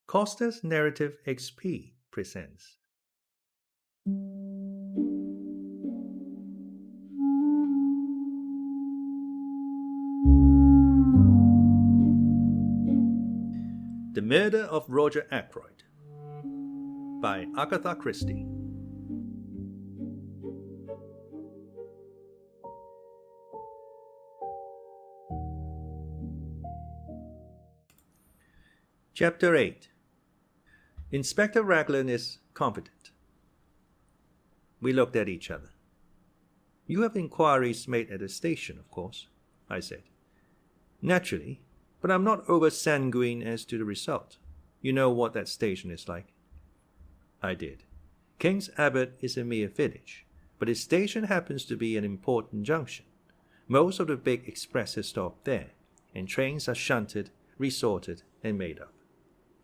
CostasNarrativeXP presents The Murder of Roger Ackroyd by Agatha Christie. Chapter 8. Inspector Raglan is competent. We looked at each other. You have inquiries made at the station, of course, I said. Naturally, but I'm not over-sanguine as to the result. You know what that station is like. I did. King's Abbot is a mere village, but its station happens to be an important junction. Most of the big expresses stop there, and trains are shunted, resorted, and made up.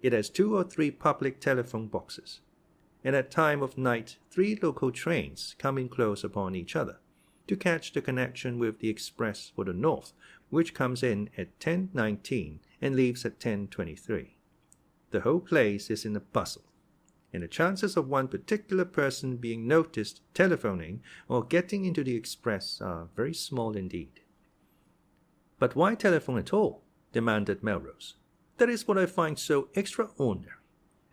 It has 2 or 3 public telephone boxes, and at time of night 3 local trains come in close upon each other to catch the connection with the express for the north, which comes in at 10:19 and leaves at 10:23. The whole place is in a bustle, and the chances of one particular person being noticed telephoning or getting into the express are very small indeed. "But why telephone at all?" demanded Melrose. "That is what I find so extraordinary.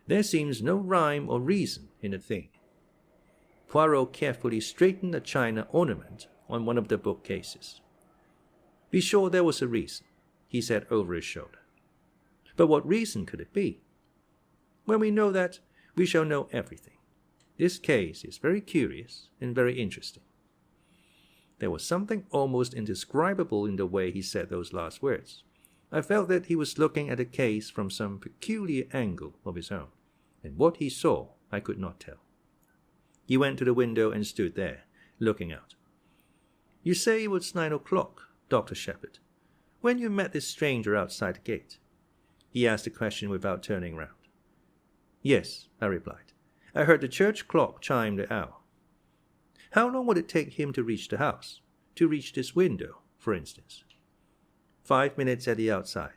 There seems no rhyme or reason in the thing." Poirot carefully straightened a china ornament on one of the bookcases. "Be sure there was a reason," he said over his shoulder. "But what reason could it be? When we know that, we shall know everything. This case is very curious and very interesting." There was something almost indescribable in the way he said those last words. I felt that he was looking at the case from some peculiar angle of his own, and what he saw I could not tell. He went to the window and stood there, looking out. "You say it was 9 o'clock, Dr. Sheppard, when you met this stranger outside the gate?" He asked the question without turning round. "Yes," I replied. "I heard the church clock chime the hour." "How long would it take him to reach the house? To reach this window, for instance?" 5 minutes at the outside.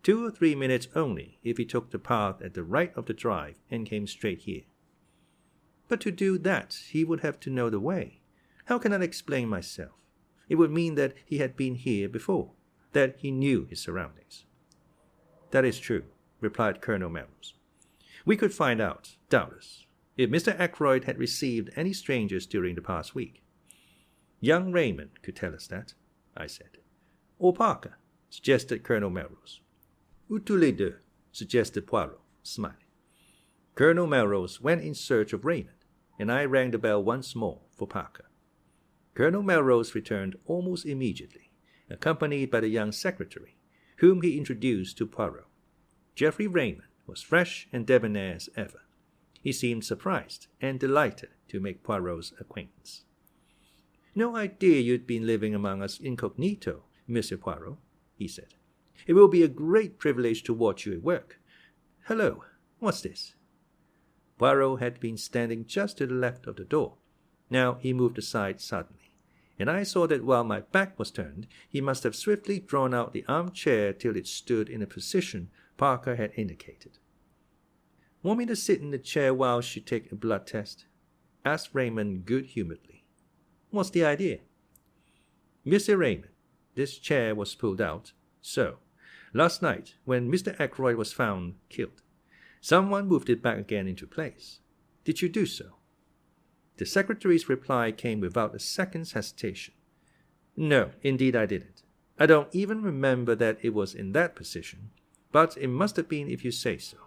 2 or 3 minutes only if he took the path at the right of the drive and came straight here." "But to do that he would have to know the way. How can I explain myself? It would mean that he had been here before, that he knew his surroundings." "That is true," replied Colonel Melrose. "We could find out, doubtless, if Mr. Ackroyd had received any strangers during the past week. Young Raymond could tell us that," I said. "Or Parker," suggested Colonel Melrose. "Ou tous les deux," suggested Poirot, smiling. Colonel Melrose went in search of Raymond, and I rang the bell once more for Parker. Colonel Melrose returned almost immediately, accompanied by the young secretary, whom he introduced to Poirot. Geoffrey Raymond was fresh and debonair as ever. He seemed surprised and delighted to make Poirot's acquaintance. "No idea you'd been living among us incognito, Monsieur Poirot," he said. "It will be a great privilege to watch you at work. Hello, what's this?" Poirot had been standing just to the left of the door. Now he moved aside suddenly, and I saw that while my back was turned, he must have swiftly drawn out the armchair till it stood in a position Parker had indicated. "Want me to sit in the chair while she take a blood test?" asked Raymond good-humoredly. "What's the idea?" "Monsieur Raymond, this chair was pulled out, so, last night, when Mr. Ackroyd was found killed, someone moved it back again into place. Did you do so?" The secretary's reply came without a second's hesitation. "No, indeed I didn't. I don't even remember that it was in that position, but it must have been if you say so.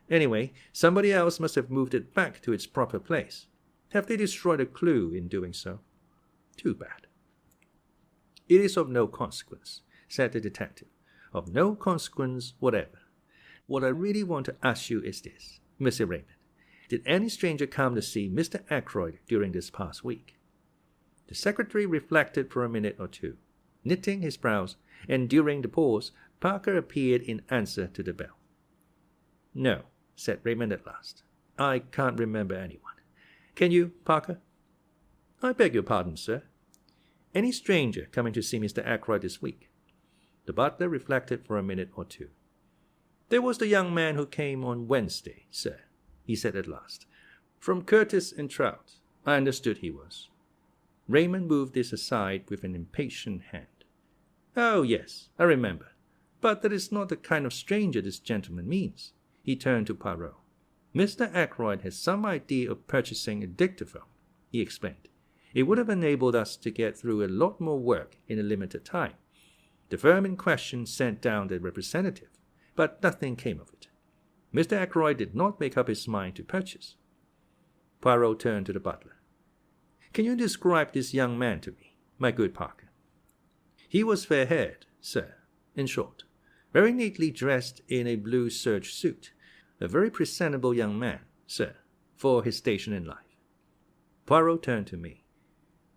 Anyway, somebody else must have moved it back to its proper place. Have they destroyed a clue in doing so? Too bad." "It is of no consequence," said the detective. "Of no consequence whatever. What I really want to ask you is this, Monsieur Raymond. Did any stranger come to see Mr. Ackroyd during this past week?" The secretary reflected for a minute or two, knitting his brows, and during the pause Parker appeared in answer to the bell. "No," said Raymond at last. "I can't remember anyone. Can you, Parker?" "I beg your pardon, sir." "Any stranger coming to see Mr. Ackroyd this week?" The butler reflected for a minute or two. "There was the young man who came on Wednesday, sir," he said at last. "From Curtis and Trout. I understood he was." Raymond moved this aside with an impatient hand. "Oh, yes, I remember. But that is not the kind of stranger this gentleman means." He turned to Poirot. "Mr. Ackroyd has some idea of purchasing a dictaphone," he explained. "It would have enabled us to get through a lot more work in a limited time. The firm in question sent down their representative, but nothing came of it. Mr. Ackroyd did not make up his mind to purchase." Poirot turned to the butler. "Can you describe this young man to me, my good Parker?" "He was fair-haired, sir, in short, very neatly dressed in a blue serge suit, a very presentable young man, sir, for his station in life." Poirot turned to me.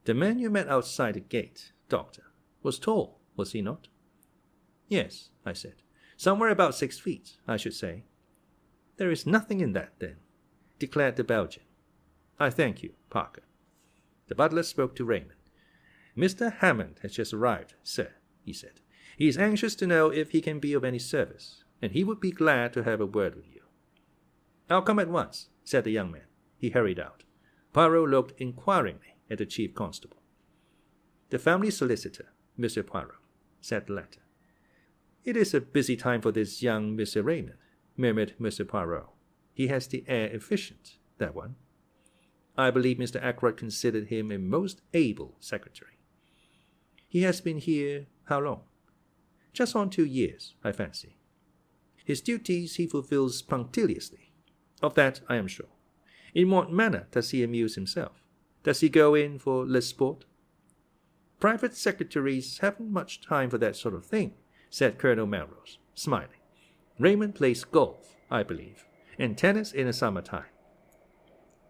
"The man you met outside the gate, Doctor, was tall, was he not?" "Yes," I said. "Somewhere about 6 feet, I should say." "There is nothing in that, then," declared the Belgian. "I thank you, Parker." The butler spoke to Raymond. "Mr. Hammond has just arrived, sir," he said. "He is anxious to know if he can be of any service, and he would be glad to have a word with you." "I'll come at once," said the young man. He hurried out. Poirot looked inquiringly at the chief constable. "The family solicitor, Monsieur Poirot," said the latter. "It is a busy time for this young Monsieur Raymond," murmured Monsieur Poirot. "He has the air efficient, that one." I believe Mr. Ackroyd considered him a most able secretary. "He has been here how long?" "Just on 2 years, I fancy." "His duties he fulfills punctiliously. Of that I am sure. In what manner does he amuse himself? Does he go in for le sport?" "Private secretaries haven't much time for that sort of thing," said Colonel Melrose, smiling. "Raymond plays golf, I believe, and tennis in the summer time."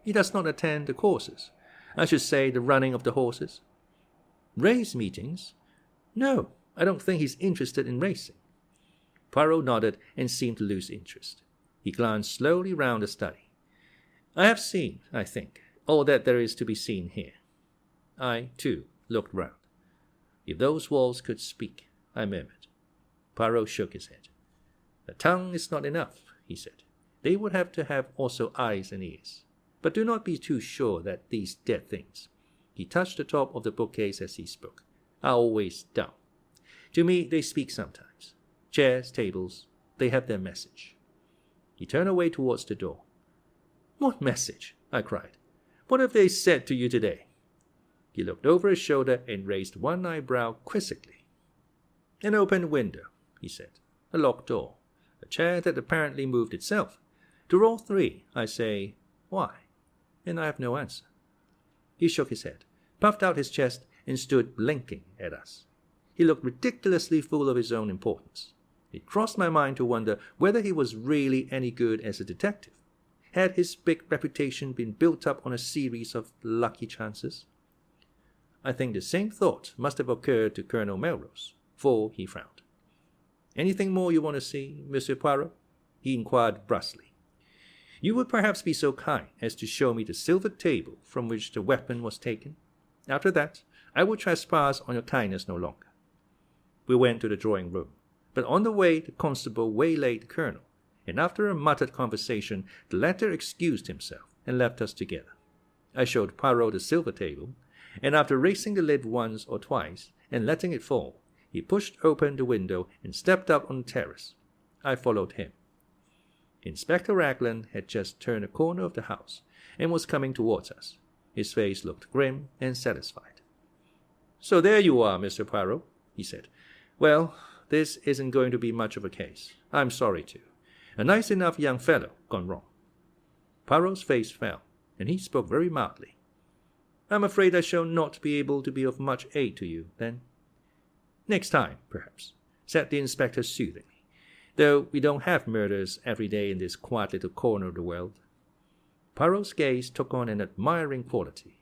"He does not attend the courses. I should say the running of the horses." "Race meetings? No, I don't think he's interested in racing." Poirot nodded and seemed to lose interest. He glanced slowly round the study. "I have seen, I think, all that there is to be seen here." I, too, looked round. "If those walls could speak," I murmured. Poirot shook his head. "The tongue is not enough," he said. "They would have to have also eyes and ears. But do not be too sure that these dead things," he touched the top of the bookcase as he spoke, "are always dumb. To me they speak sometimes. Chairs, tables, they have their message." He turned away towards the door. "What message?" I cried. "What have they said to you today?" He looked over his shoulder and raised one eyebrow quizzically. "An open window," he said. "A locked door. A chair that apparently moved itself. To all three, I say, why? And I have no answer." He shook his head, puffed out his chest, and stood blinking at us. He looked ridiculously full of his own importance. It crossed my mind to wonder whether he was really any good as a detective. Had his big reputation been built up on a series of lucky chances? I think the same thought must have occurred to Colonel Melrose, for he frowned. "Anything more you want to see, Monsieur Poirot?" he inquired brusquely. "You would perhaps be so kind as to show me the silver table from which the weapon was taken. After that, I will trespass on your kindness no longer." We went to the drawing-room, but on the way the constable waylaid the colonel, and after a muttered conversation, the latter excused himself and left us together. I showed Poirot the silver table, and after raising the lid once or twice and letting it fall, he pushed open the window and stepped up on the terrace. I followed him. Inspector Raglan had just turned a corner of the house and was coming towards us. His face looked grim and satisfied. "So there you are, Mr. Poirot," he said. "Well, this isn't going to be much of a case. I'm sorry to. A nice enough young fellow gone wrong." Poirot's face fell, and he spoke very mildly. "I'm afraid I shall not be able to be of much aid to you, then." "Next time, perhaps," said the inspector soothingly. "Though we don't have murders every day in this quiet little corner of the world." Poirot's gaze took on an admiring quality.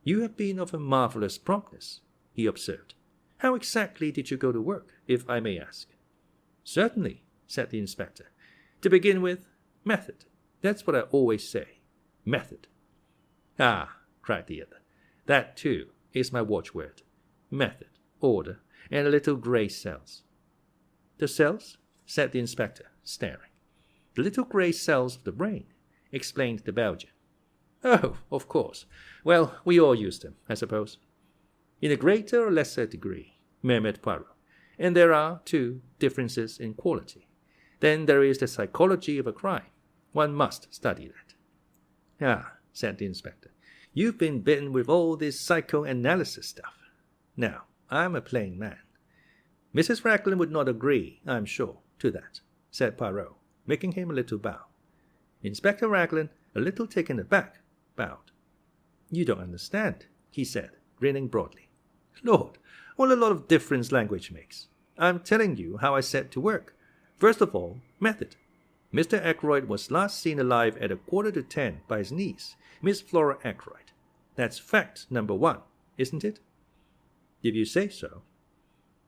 "You have been of a marvelous promptness," he observed. "How exactly did you go to work, if I may ask?" "Certainly," said the inspector. "To begin with, method. That's what I always say. Method." "Ah," cried the other. "That, too, is my watchword. Method, order, and the little grey cells." "The cells?" said the inspector, staring. "The little grey cells of the brain," explained the Belgian. "Oh, of course. Well, we all use them, I suppose." "In a greater or lesser degree," murmured Poirot. "And there are, too, differences in quality. Then there is the psychology of a crime. One must study that." "Ah," said the inspector, "you've been bitten with all this psychoanalysis stuff. Now, I'm a plain man." "Mrs. Raglan would not agree, I'm sure, to that," said Poirot, making him a little bow. Inspector Raglan, a little taken aback, bowed. "You don't understand," he said, grinning broadly. "Lord, what a lot of difference language makes. I'm telling you how I set to work. First of all, method. Mr. Ackroyd was last seen alive at 9:45 by his niece, Miss Flora Ackroyd. That's fact number 1, isn't it?" "If you say so."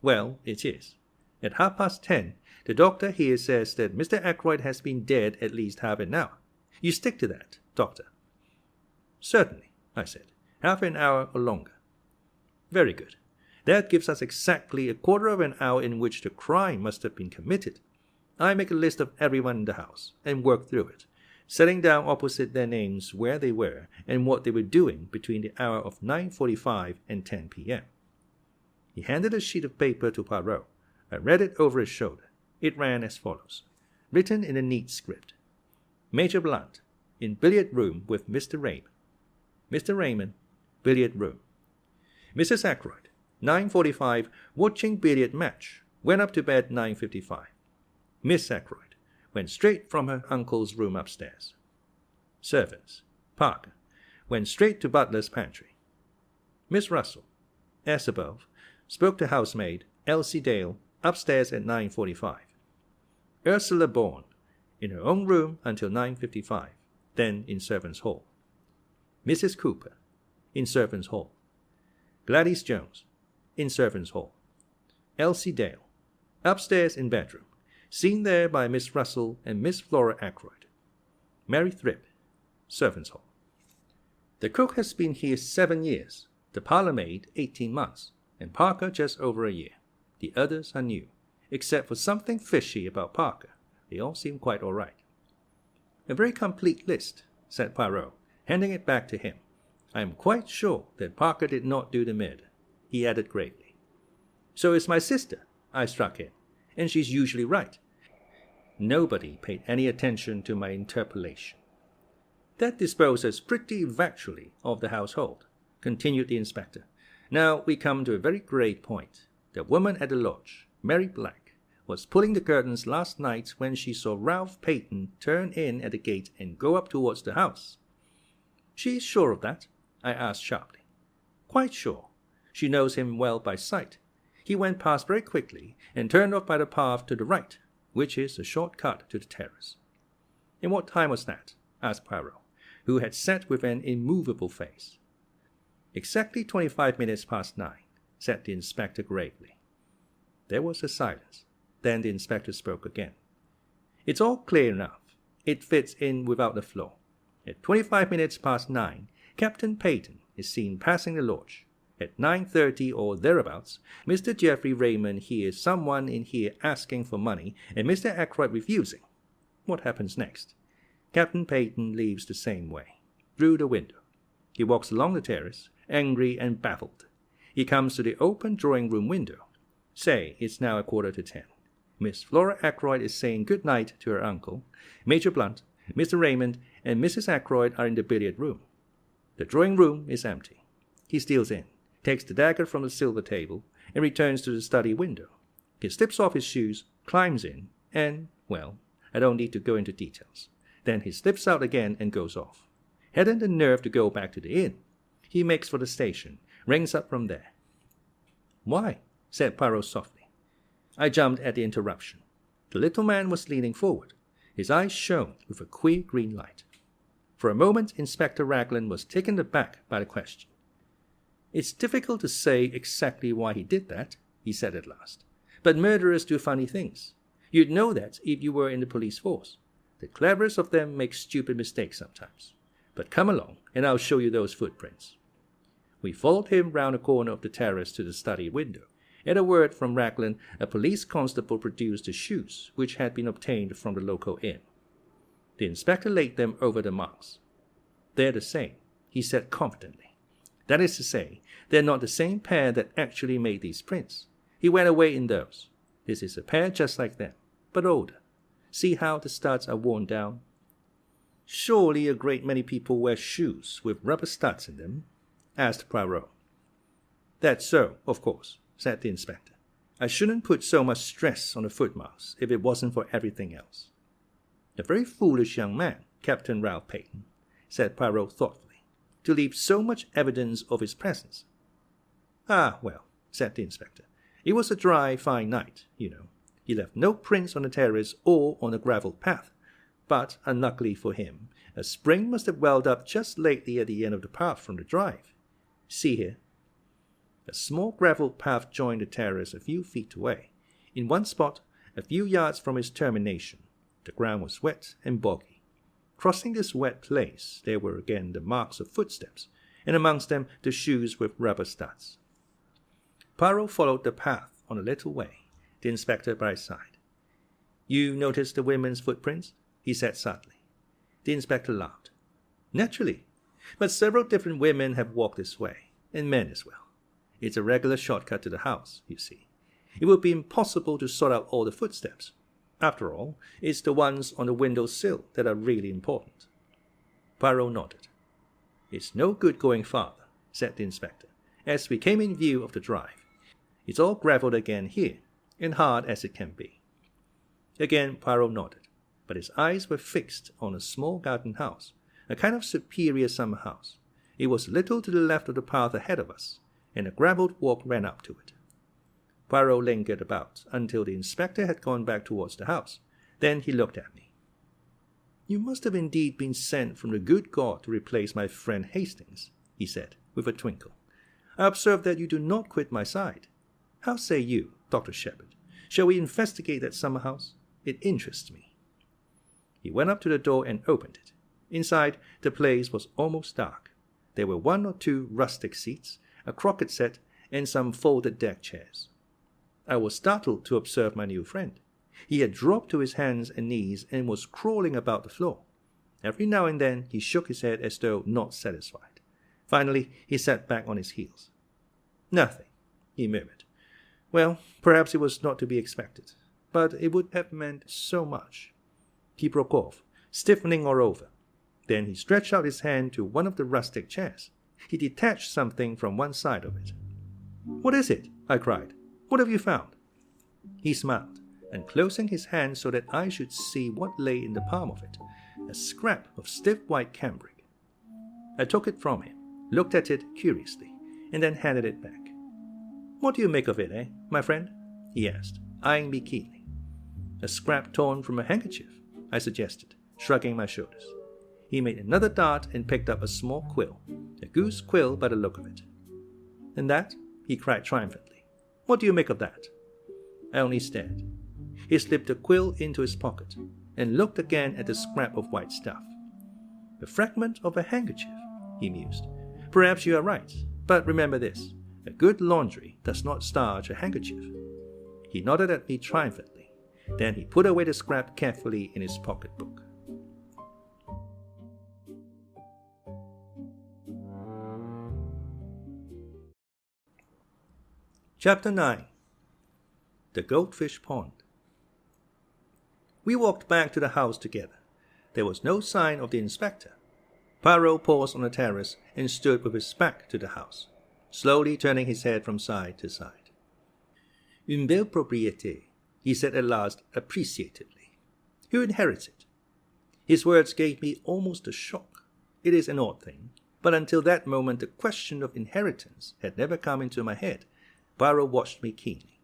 "Well, it is. At 10:30, the doctor here says that Mr. Ackroyd has been dead at least half an hour. You stick to that, doctor?" "Certainly," I said. "Half an hour or longer." "Very good. That gives us exactly a quarter of an hour in which the crime must have been committed. I make a list of everyone in the house and work through it, setting down opposite their names where they were and what they were doing between the hour of 9:45 and 10 p.m. He handed a sheet of paper to Poirot. I read it over his shoulder. It ran as follows, written in a neat script. "Major Blunt, in billiard room with Mr. Raymond. Mr. Raymond, billiard room. Mrs. Ackroyd, 9:45, watching billiard match. Went up to bed 9:55. Miss Ackroyd went straight from her uncle's room upstairs. Servants. Parker went straight to butler's pantry. Miss Russell, as above, spoke to housemaid Elsie Dale upstairs at 9:45. Ursula Bourne in her own room until 9:55, then in servants' hall. Mrs. Cooper in servants' hall. Gladys Jones in servants' hall. Elsie Dale upstairs in bedroom, seen there by Miss Russell and Miss Flora Ackroyd. Mary Thripp, servants' hall. The cook has been here 7 years, the parlormaid 18 months, and Parker just over a year. The others are new, except for something fishy about Parker. They all seem quite all right." "A very complete list," said Poirot, handing it back to him. "I am quite sure that Parker did not do the murder," he added gravely. "So is my sister," I struck in, "and she's usually right." Nobody paid any attention to my interpolation. "That disposes pretty effectually of the household," continued the inspector. "Now we come to a very great point. The woman at the lodge, Mary Black, was pulling the curtains last night when she saw Ralph Peyton turn in at the gate and go up towards the house." "She's sure of that?" I asked sharply. "Quite sure. She knows him well by sight. He went past very quickly and turned off by the path to the right, which is a short cut to the terrace." "And what time was that?" asked Poirot, who had sat with an immovable face. "Exactly 25 minutes past 9, said the inspector gravely. There was a silence. Then the inspector spoke again. "It's all clear enough. It fits in without a flaw. At 25 minutes past 9, Captain Peyton is seen passing the lodge. At 9:30 or thereabouts, Mr. Geoffrey Raymond hears someone in here asking for money and Mr. Ackroyd refusing. What happens next? Captain Peyton leaves the same way, through the window. He walks along the terrace, angry and baffled. He comes to the open drawing-room window. Say it's now 9:45. Miss Flora Ackroyd is saying good night to her uncle. Major Blunt, Mr. Raymond, and Mrs. Ackroyd are in the billiard room. The drawing-room is empty. He steals in, takes the dagger from the silver table, and returns to the study window. He slips off his shoes, climbs in, and, well, I don't need to go into details. Then he slips out again and goes off. Hadn't the nerve to go back to the inn. He makes for the station, rings up from there." "Why?" said Poirot softly. I jumped at the interruption. The little man was leaning forward. His eyes shone with a queer green light. For a moment, Inspector Raglan was taken aback by the question. "It's difficult to say exactly why he did that," he said at last. "But murderers do funny things. You'd know that if you were in the police force. The cleverest of them make stupid mistakes sometimes. But come along, and I'll show you those footprints." We followed him round the corner of the terrace to the study window, At a word from Raglan, a police constable produced the shoes which had been obtained from the local inn. The inspector laid them over the marks. "They're the same," he said confidently. "That is to say, they're not the same pair that actually made these prints. He went away in those. This is a pair just like them, but older. See how the studs are worn down?" "Surely a great many people wear shoes with rubber studs in them?" asked Poirot. "That's so, of course," said the inspector. "I shouldn't put so much stress on the footmarks if it wasn't for everything else." "A very foolish young man, Captain Ralph Peyton," said Poirot thoughtfully, "to leave so much evidence of his presence." "Ah, well," said the inspector, "it was a dry, fine night, you know. He left no prints on the terrace or on the gravel path, but, unluckily for him, a spring must have welled up just lately at the end of the path from the drive. See here." A small gravel path joined the terrace a few feet away. In one spot, a few yards from its termination, the ground was wet and boggy. Crossing this wet place, there were again the marks of footsteps, and amongst them the shoes with rubber studs. Poirot followed the path on a little way, the inspector by his side. "You noticed the women's footprints?" he said suddenly. The inspector laughed. "Naturally, but several different women have walked this way, and men as well. It's a regular shortcut to the house, you see. It would be impossible to sort out all the footsteps. After all, it's the ones on the window sill that are really important." Poirot nodded. "It's no good going farther," said the inspector, as we came in view of the drive. "It's all gravelled again here, and hard as it can be." Again Poirot nodded, but his eyes were fixed on a small garden house, a kind of superior summer house. It was a little to the left of the path ahead of us, and a gravelled walk ran up to it. Poirot lingered about until the inspector had gone back towards the house. Then he looked at me. "You must have indeed been sent from the good God to replace my friend Hastings," he said, with a twinkle. "I observe that you do not quit my side. How say you, Dr. Sheppard? Shall we investigate that summer house? It interests me." He went up to the door and opened it. Inside, the place was almost dark. There were one or two rustic seats, a croquet set, and some folded deck chairs. I was startled to observe my new friend. He had dropped to his hands and knees and was crawling about the floor. Every now and then he shook his head as though not satisfied. Finally he sat back on his heels. "Nothing," he murmured. "Well, perhaps it was not to be expected, but it would have meant so much." He broke off, stiffening all over. Then he stretched out his hand to one of the rustic chairs. He detached something from one side of it. "What is it?" I cried. "What have you found?" He smiled, and closing his hand so that I should see what lay in the palm of it, a scrap of stiff white cambric. I took it from him, looked at it curiously, and then handed it back. "What do you make of it, my friend?" he asked, eyeing me keenly. "A scrap torn from a handkerchief," I suggested, shrugging my shoulders. He made another dart and picked up a small quill, a goose quill by the look of it. "And that?" he cried triumphantly. "What do you make of that?" I only stared. He slipped the quill into his pocket and looked again at the scrap of white stuff. "A fragment of a handkerchief," he mused. "Perhaps you are right, but remember this, a good laundry does not starch a handkerchief." He nodded at me triumphantly. Then he put away the scrap carefully in his pocketbook. Chapter 9. The Goldfish Pond. We walked back to the house together. There was no sign of the inspector. Poirot paused on the terrace and stood with his back to the house, slowly turning his head from side to side. "Une belle propriété," he said at last appreciatively. "Who inherits it?" His words gave me almost a shock. It is an odd thing, but until that moment the question of inheritance had never come into my head. Poirot watched me keenly.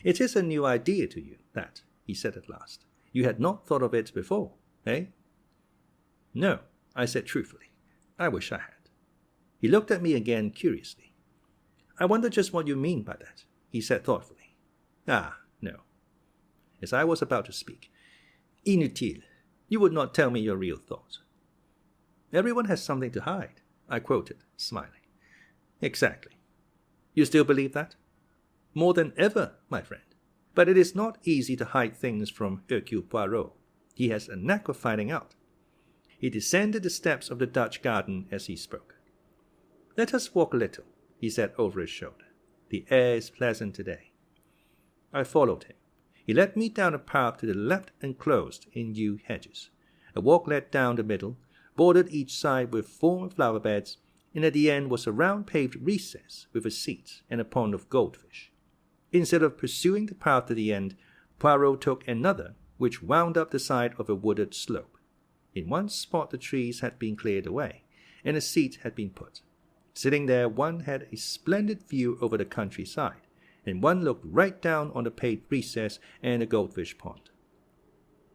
"It is a new idea to you, that," he said at last. "You had not thought of it before, eh?" "No," I said truthfully. "I wish I had." He looked at me again curiously. "I wonder just what you mean by that," he said thoughtfully. "Ah, no." As I was about to speak, "Inutile. You would not tell me your real thoughts." "Everyone has something to hide," I quoted, smiling. "Exactly. You still believe that?" more than ever, my friend. But it is not easy to hide things from Hercule Poirot. He has a knack of finding out. He descended the steps of the Dutch garden as he spoke. Let us walk a little, he said over his shoulder. The air is pleasant today. I followed him. He led me down a path to the left enclosed in yew hedges. A walk led down the middle, bordered each side with formed flower beds, and at the end was a round paved recess with a seat and a pond of goldfish. Instead of pursuing the path to the end, Poirot took another, which wound up the side of a wooded slope. In one spot the trees had been cleared away, and a seat had been put. Sitting there, one had a splendid view over the countryside, and one looked right down on the paved recess and the goldfish pond.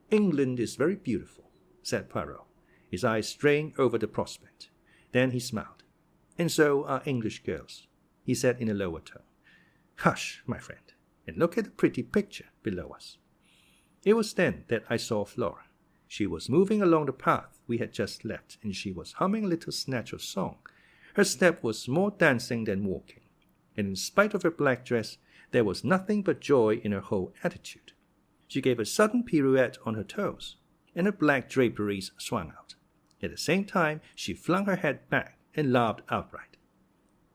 England is very beautiful, said Poirot, his eyes straying over the prospect. Then he smiled. And so are English girls, he said in a lower tone. Hush, my friend, and look at the pretty picture below us. It was then that I saw Flora. She was moving along the path we had just left, and she was humming a little snatch of song. Her step was more dancing than walking, and in spite of her black dress, there was nothing but joy in her whole attitude. She gave a sudden pirouette on her toes, and her black draperies swung out. At the same time, she flung her head back and laughed outright.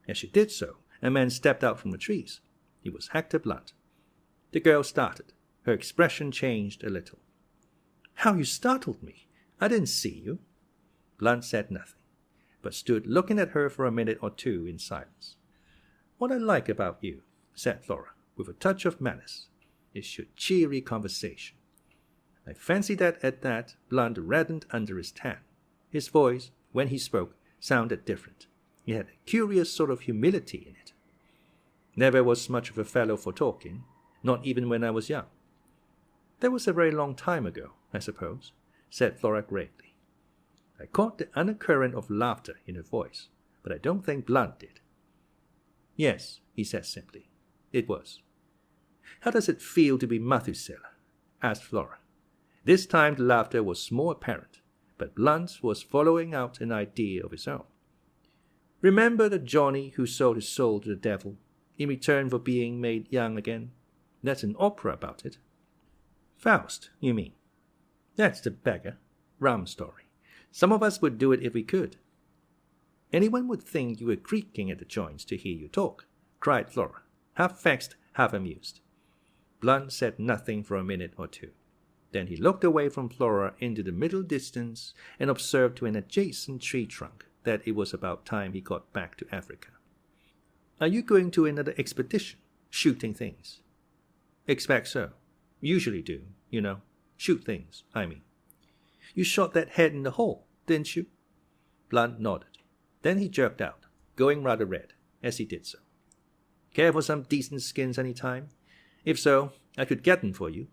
As she did so, a man stepped out from the trees. It was Hector Blunt. The girl started. Her expression changed a little. How you startled me! I didn't see you. Blunt said nothing, but stood looking at her for a minute or two in silence. What I like about you, said Flora, with a touch of malice, is your cheery conversation. I fancy that at that Blunt reddened under his tan. His voice, when he spoke, sounded different. He had a curious sort of humility in it. Never was much of a fellow for talking, not even when I was young. That was a very long time ago, I suppose, said Flora gravely. I caught the undercurrent of laughter in her voice, but I don't think Blunt did. Yes, he said simply, it was. How does it feel to be Methuselah? Asked Flora. This time the laughter was more apparent, but Blunt was following out an idea of his own. Remember the Johnny who sold his soul to the devil in return for being made young again? That's an opera about it. Faust, you mean? That's the beggar. Rum story. Some of us would do it if we could. Anyone would think you were creaking at the joints to hear you talk, cried Flora, half vexed, half amused. Blunt said nothing for a minute or two. Then he looked away from Flora into the middle distance and observed to an adjacent tree trunk that it was about time he got back to Africa. Are you going to another expedition, shooting things? Expect so. Usually do, you know. Shoot things, I mean. You shot that head in the hole, didn't you? Blunt nodded. Then he jerked out, going rather red, as he did so. Care for some decent skins any time? If so, I could get them for you.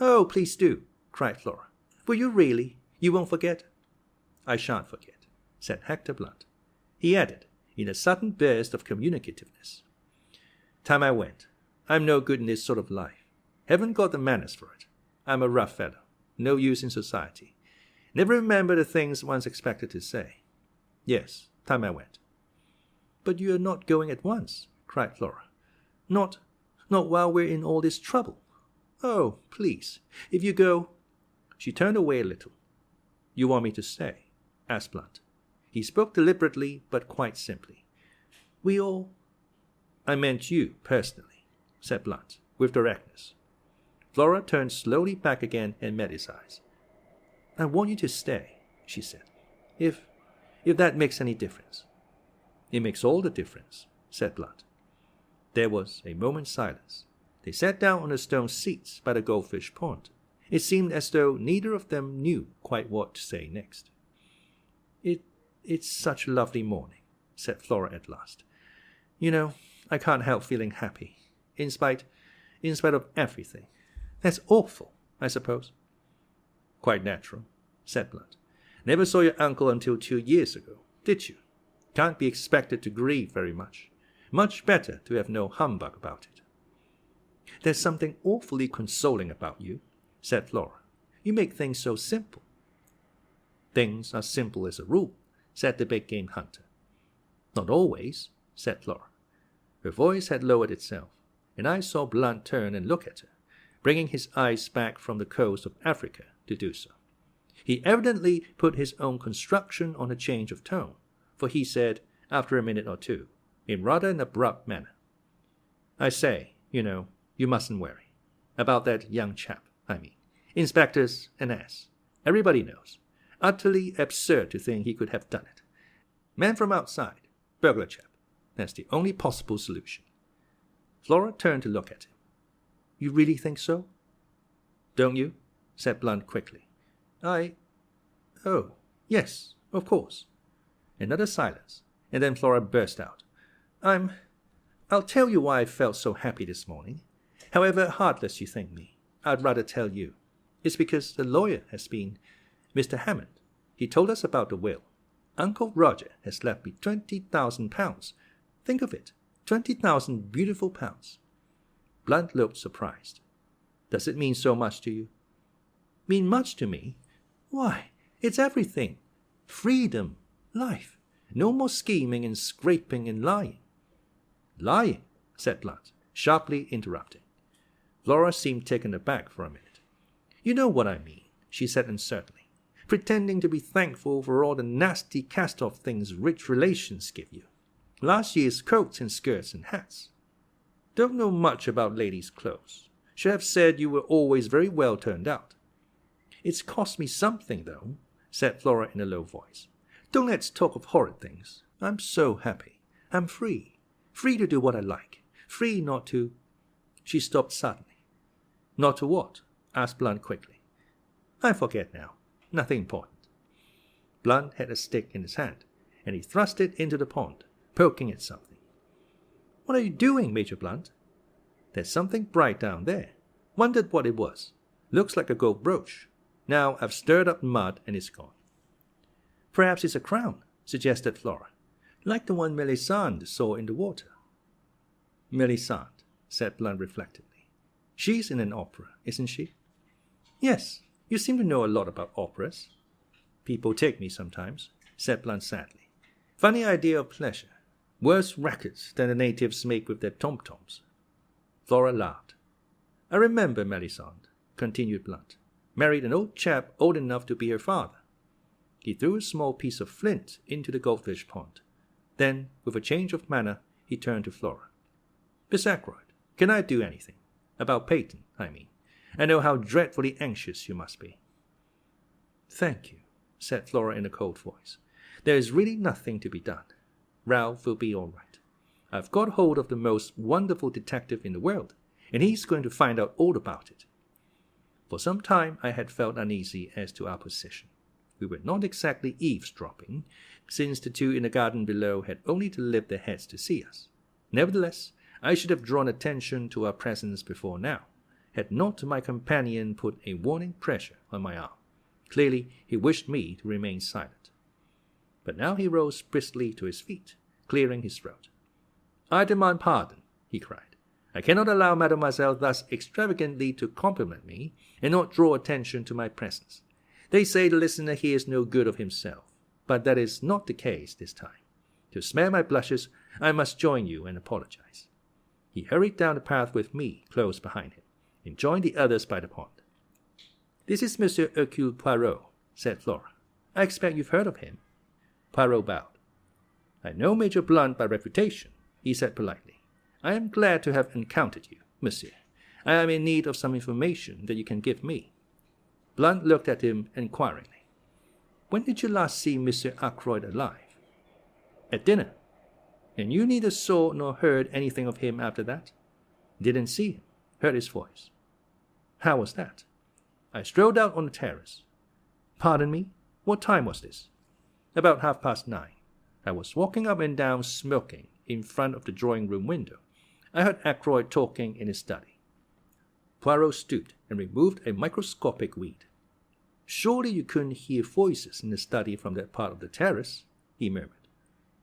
Oh, please do, cried Flora. Will you really? You won't forget? I shan't forget, said Hector Blunt. He added, in a sudden burst of communicativeness. Time I went. I'm no good in this sort of life. Haven't got the manners for it. I'm a rough fellow. No use in society. Never remember the things one's expected to say. Yes, time I went. But you are not going at once, cried Flora. Not while we're in all this trouble. Oh, please, if you go... She turned away a little. You want me to stay? Asked Blunt. He spoke deliberately, but quite simply. We all... I meant you, personally, said Blunt, with directness. Flora turned slowly back again and met his eyes. I want you to stay, she said, if that makes any difference. It makes all the difference, said Blunt. There was a moment's silence. They sat down on the stone seats by the Goldfish Pond. It seemed as though neither of them knew quite what to say next. It's such a lovely morning, said Flora at last. You know, I can't help feeling happy, in spite of everything. That's awful, I suppose. Quite natural, said Blunt. Never saw your uncle until 2 years ago, did you? Can't be expected to grieve very much. Much better to have no humbug about it. There's something awfully consoling about you, said Flora. You make things so simple. Things are simple as a rule, said the big game hunter. Not always, said Flora. Her voice had lowered itself. and I saw Blunt turn and look at her, bringing his eyes back from the coast of Africa to do so. He evidently put his own construction on a change of tone, for he said, after a minute or two, in rather an abrupt manner, "I say, you mustn't worry. About that young chap, I mean. Inspector's an ass. Everybody knows. Utterly absurd to think he could have done it. Man from outside. Burglar chap. That's the only possible solution." Flora turned to look at him. "You really think so?" "Don't you?" said Blunt quickly. "Oh, yes, of course." Another silence, and then Flora burst out. I'll tell you why I felt so happy this morning. However heartless you think me, I'd rather tell you. It's because the lawyer has been Mr. Hammond. He told us about the will. Uncle Roger has left me £20,000. Think of it, 20,000 beautiful pounds. Blunt looked surprised. "Does it mean so much to you?" "Mean much to me? Why, it's everything. Freedom, life. No more scheming and scraping and lying." "Lying," said Blunt, sharply interrupting. Flora seemed taken aback for a minute. "You know what I mean," she said uncertainly. "Pretending to be thankful for all the nasty cast-off things rich relations give you. Last year's coats and skirts and hats. Don't know much about ladies' clothes. Should have said you were always very well turned out." "It's cost me something, though," said Flora in a low voice. "Don't let's talk of horrid things. I'm so happy. I'm free. Free to do what I like. Free not to—" She stopped suddenly. "Not to what?" asked Blunt quickly. "I forget now. Nothing important." Blunt had a stick in his hand, and he thrust it into the pond, poking at something. "What are you doing, Major Blunt?" "There's something bright down there. Wondered what it was. Looks like a gold brooch. Now I've stirred up mud and it's gone." "Perhaps it's a crown," suggested Flora, "like the one Melisande saw in the water." "Melisande," said Blunt reflectively. "She's in an opera, isn't she?" "Yes, you seem to know a lot about operas." "People take me sometimes," said Blunt sadly. "Funny idea of pleasure. Worse rackets than the natives make with their tom-toms." Flora laughed. "I remember Melisande," continued Blunt. "Married an old chap old enough to be her father." He threw a small piece of flint into the Goldfish Pond. Then, with a change of manner, he turned to Flora. "Miss Ackroyd, can I do anything? About Peyton, I mean. I know how dreadfully anxious you must be." "Thank you," said Flora in a cold voice. "There is really nothing to be done. Ralph will be all right. I've got hold of the most wonderful detective in the world, and he's going to find out all about it." For some time I had felt uneasy as to our position. We were not exactly eavesdropping, since the two in the garden below had only to lift their heads to see us. Nevertheless, I should have drawn attention to our presence before now, had not my companion put a warning pressure on my arm. Clearly, he wished me to remain silent. But now he rose briskly to his feet, clearing his throat. "I demand pardon," he cried. "I cannot allow mademoiselle thus extravagantly to compliment me, and not draw attention to my presence. They say the listener hears no good of himself, but that is not the case this time. To spare my blushes, I must join you and apologize." He hurried down the path with me close behind him, and joined the others by the pond. "This is Monsieur Hercule Poirot," said Flora. "I expect you've heard of him." Poirot bowed. "I know Major Blunt by reputation," he said politely. "I am glad to have encountered you, monsieur. I am in need of some information that you can give me." Blunt looked at him inquiringly. "When did you last see Monsieur Ackroyd alive?" "At dinner." "And you neither saw nor heard anything of him after that?" "Didn't see him. Heard his voice." "How was that?" "I strolled out on the terrace." "Pardon me, what time was this?" "About 9:30. I was walking up and down smoking in front of the drawing-room window. I heard Ackroyd talking in his study." Poirot stooped and removed a microscopic weed. "Surely you couldn't hear voices in the study from that part of the terrace," he murmured.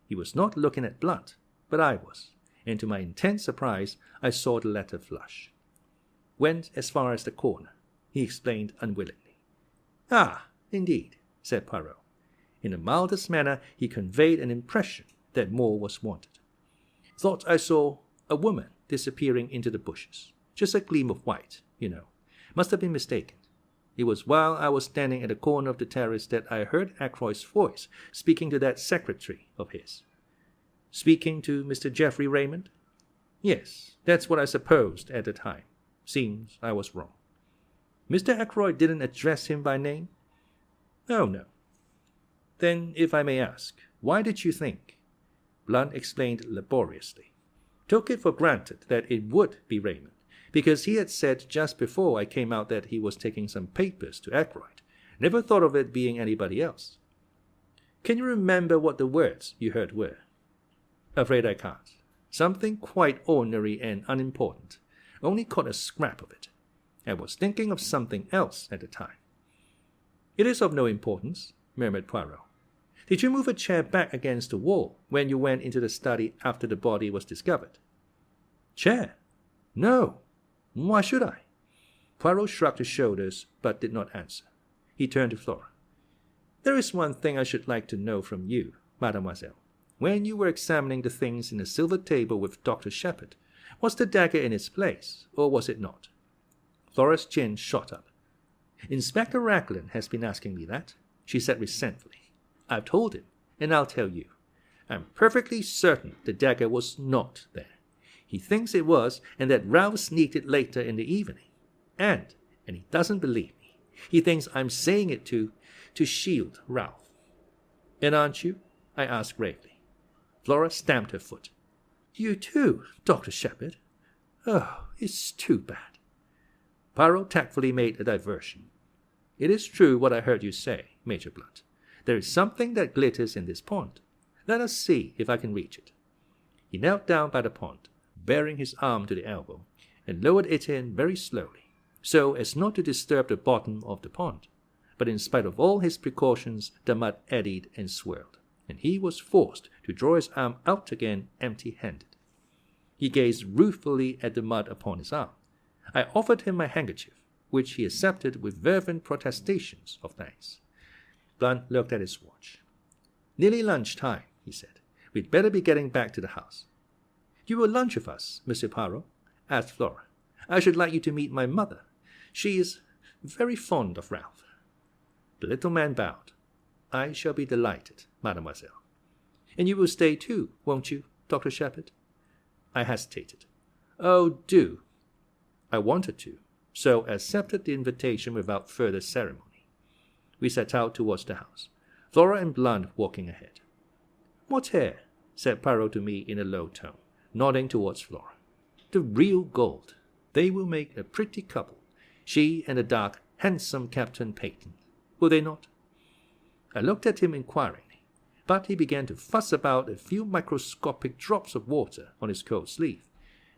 He was not looking at Blunt, but I was, and to my intense surprise I saw the latter flush. "Went as far as the corner," he explained unwillingly. "Ah, indeed," said Poirot. In the mildest manner he conveyed an impression that more was wanted. "Thought I saw a woman disappearing into the bushes. Just a gleam of white, you know. Must have been mistaken. It was while I was standing at the corner of the terrace that I heard Ackroyd's voice speaking to that secretary of his. Speaking to Mr. Geoffrey Raymond? Yes, that's what I supposed at the time. Seems I was wrong. Mr. Ackroyd didn't address him by name? Oh, no. Then, if I may ask, why did you think? Blunt explained laboriously. Took it for granted that it would be Raymond, because he had said just before I came out that he was taking some papers to Ackroyd. Never thought of it being anybody else. Can you remember what the words you heard were? Afraid I can't. Something quite ordinary and unimportant. Only caught a scrap of it. I was thinking of something else at the time. It is of no importance, murmured Poirot. Did you move a chair back against the wall when you went into the study after the body was discovered? Chair? No. Why should I? Poirot shrugged his shoulders, but did not answer. He turned to Flora. There is one thing I should like to know from you, mademoiselle. When you were examining the things in the silver table with Dr. Sheppard, was the dagger in its place, or was it not? Flora's chin shot up. Inspector Raglan has been asking me that, she said resentfully. I've told him, and I'll tell you. I'm perfectly certain the dagger was not there. He thinks it was, and that Ralph sneaked it later in the evening. And he doesn't believe me. He thinks I'm saying it to shield Ralph. And aren't you? I asked gravely. Flora stamped her foot. You too, Dr. Sheppard? Oh, it's too bad. Poirot tactfully made a diversion. It is true what I heard you say, Major Blunt. There is something that glitters in this pond. Let us see if I can reach it. He knelt down by the pond, bearing his arm to the elbow, and lowered it in very slowly, so as not to disturb the bottom of the pond. But in spite of all his precautions, the mud eddied and swirled, and he was forced to draw his arm out again empty-handed. He gazed ruefully at the mud upon his arm. I offered him my handkerchief, which he accepted with fervent protestations of thanks. Blunt looked at his watch. Nearly lunch-time, he said. We'd better be getting back to the house. You will lunch with us, Monsieur Poirot? Asked Flora. I should like you to meet my mother. She is very fond of Ralph. The little man bowed. I shall be delighted, mademoiselle. And you will stay too, won't you, Dr. Sheppard? I hesitated. Oh, do. I wanted to, so accepted the invitation without further ceremony. We set out towards the house, Flora and Blunt walking ahead. What hair? Said Poirot to me in a low tone, nodding towards Flora. The real gold. They will make a pretty couple, she and the dark, handsome Captain Peyton. Will they not? I looked at him inquiringly, but he began to fuss about a few microscopic drops of water on his coat sleeve.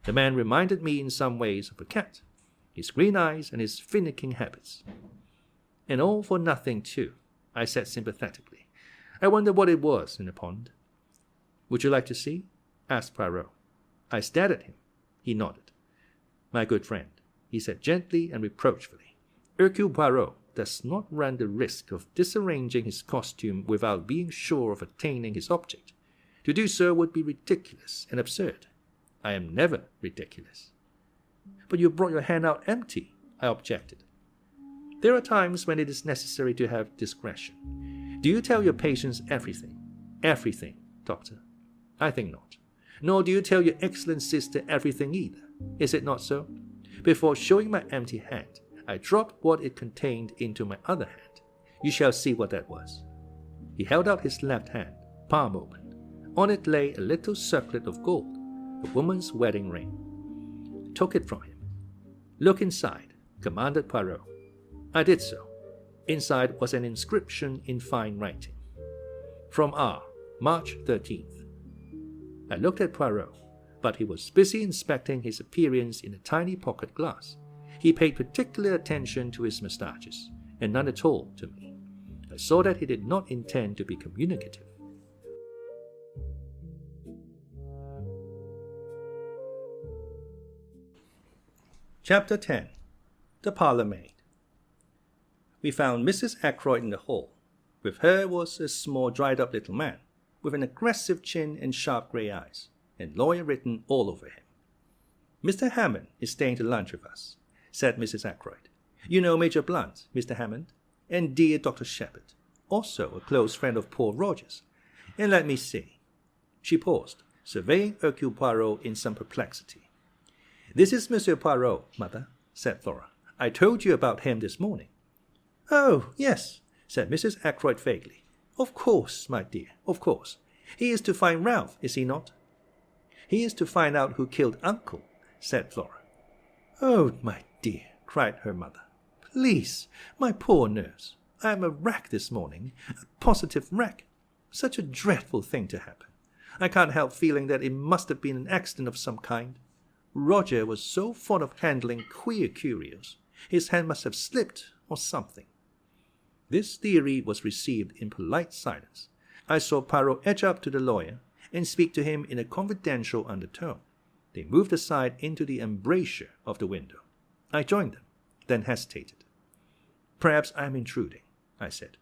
The man reminded me in some ways of a cat, his green eyes and his finicking habits. And all for nothing, too, I said sympathetically. I wonder what it was in the pond. Would you like to see? Asked Poirot. I stared at him. He nodded. My good friend, he said gently and reproachfully, Hercule Poirot does not run the risk of disarranging his costume without being sure of attaining his object. To do so would be ridiculous and absurd. I am never ridiculous. But you brought your hand out empty, I objected. There are times when it is necessary to have discretion. Do you tell your patients everything? Everything, doctor. I think not. Nor do you tell your excellent sister everything either. Is it not so? Before showing my empty hand, I dropped what it contained into my other hand. You shall see what that was. He held out his left hand, palm open. On it lay a little circlet of gold, a woman's wedding ring. I took it from him. Look inside, commanded Poirot. I did so. Inside was an inscription in fine writing. From R, March 13th. I looked at Poirot, but he was busy inspecting his appearance in a tiny pocket glass. He paid particular attention to his moustaches, and none at all to me. I saw that he did not intend to be communicative. Chapter 10. The Parlormaid. We found Mrs. Ackroyd in the hall. With her was a small dried-up little man, with an aggressive chin and sharp grey eyes, and lawyer written all over him. "Mr. Hammond is staying to lunch with us," said Mrs. Ackroyd. "You know Major Blunt, Mr. Hammond, and dear Dr. Sheppard, also a close friend of poor Roger's. And let me see." She paused, surveying Hercule Poirot in some perplexity. "This is Monsieur Poirot, mother," said Flora. "I told you about him this morning." "Oh, yes," said Mrs. Ackroyd vaguely. "Of course, my dear, of course. He is to find Ralph, is he not?" "He is to find out who killed Uncle," said Flora. "Oh, my dear," cried her mother. "Please, my poor nurse. I am a wreck this morning, a positive wreck. Such a dreadful thing to happen. I can't help feeling that it must have been an accident of some kind. Roger was so fond of handling queer curios. His hand must have slipped, or something." This theory was received in polite silence. I saw Poirot edge up to the lawyer and speak to him in a confidential undertone. They moved aside into the embrasure of the window. I joined them, then hesitated. "Perhaps I am intruding," I said.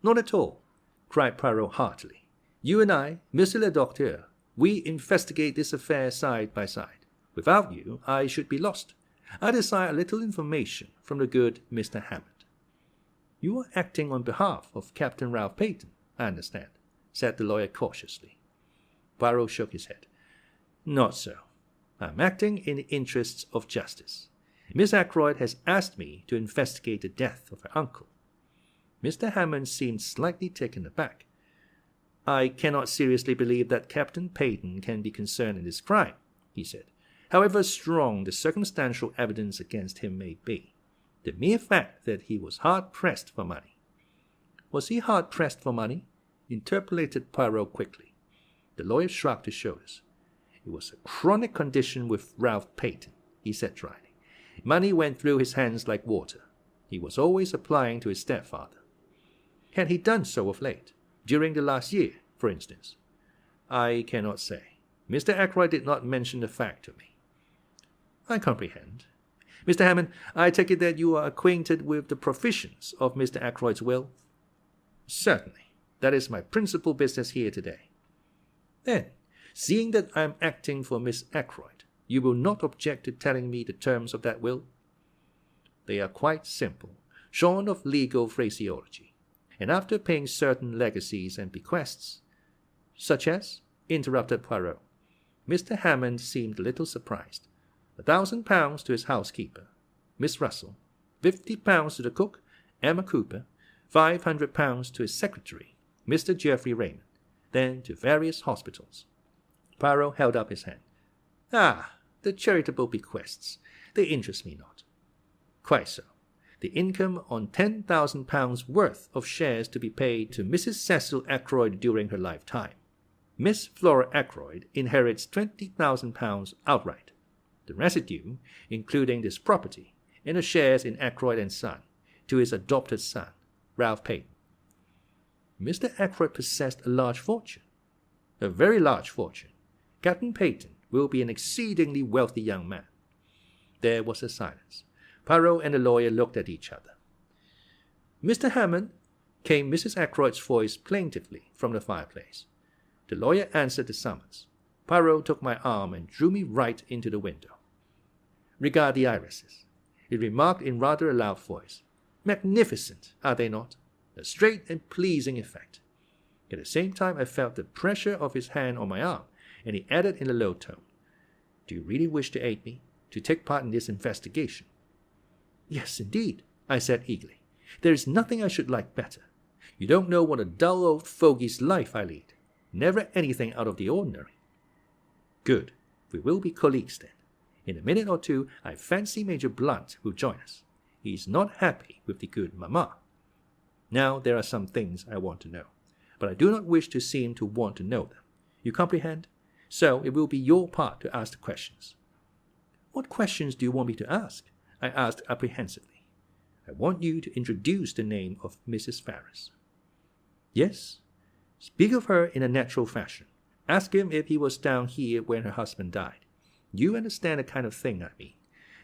"Not at all," cried Poirot heartily. "You and I, Monsieur le Docteur, we investigate this affair side by side. Without you, I should be lost. I desire a little information from the good Mr. Hammond." "You are acting on behalf of Captain Ralph Peyton, I understand," said the lawyer cautiously. Poirot shook his head. "Not so. I am acting in the interests of justice. Miss Ackroyd has asked me to investigate the death of her uncle." Mr. Hammond seemed slightly taken aback. "I cannot seriously believe that Captain Peyton can be concerned in this crime," he said, "however strong the circumstantial evidence against him may be. The mere fact that he was hard-pressed for money—" "Was he hard-pressed for money?" interpolated Poirot quickly. The lawyer shrugged his shoulders. "It was a chronic condition with Ralph Peyton," he said dryly. "Money went through his hands like water. He was always applying to his stepfather." "Had he done so of late? During the last year, for instance?" "I cannot say. Mr. Ackroyd did not mention the fact to me." "I comprehend. Mr. Hammond, I take it that you are acquainted with the provisions of Mr. Ackroyd's will?" "Certainly. That is my principal business here today." "Then, seeing that I am acting for Miss Ackroyd, you will not object to telling me the terms of that will?" "They are quite simple, shorn of legal phraseology, and after paying certain legacies and bequests—" "Such as?" interrupted Poirot. Mr. Hammond seemed a little surprised. £1,000 to his housekeeper, Miss Russell, £50 to the cook, Emma Cooper, £500 to his secretary, Mr. Geoffrey Raymond, then to various hospitals. Poirot held up his hand. "Ah, the charitable bequests. They interest me not." "Quite so. The income on £10,000 worth of shares to be paid to Mrs. Cecil Ackroyd during her lifetime. Miss Flora Ackroyd inherits £20,000 outright. The residue, including this property, and the shares in Ackroyd and Son, to his adopted son, Ralph Peyton." "Mr. Ackroyd possessed a large fortune." "A very large fortune. Captain Peyton will be an exceedingly wealthy young man." There was a silence. Poirot and the lawyer looked at each other. "Mr. Hammond," came Mrs. Ackroyd's voice plaintively from the fireplace. The lawyer answered the summons. Poirot took my arm and drew me right into the window. "Regard the irises," he remarked in rather a loud voice. "Magnificent, are they not? A straight and pleasing effect." At the same time I felt the pressure of his hand on my arm, and he added in a low tone, "Do you really wish to aid me, to take part in this investigation?" "Yes, indeed," I said eagerly. "There is nothing I should like better. You don't know what a dull old fogey's life I lead. Never anything out of the ordinary." "Good. We will be colleagues then. In a minute or two I fancy Major Blunt will join us. He is not happy with the good mamma. Now there are some things I want to know, but I do not wish to seem to want to know them. You comprehend? So it will be your part to ask the questions." "What questions do you want me to ask?" I asked apprehensively. "I want you to introduce the name of Mrs. Ferrars." "Yes? Speak of her in a natural fashion. Ask him if he was down here when her husband died. You understand the kind of thing I mean.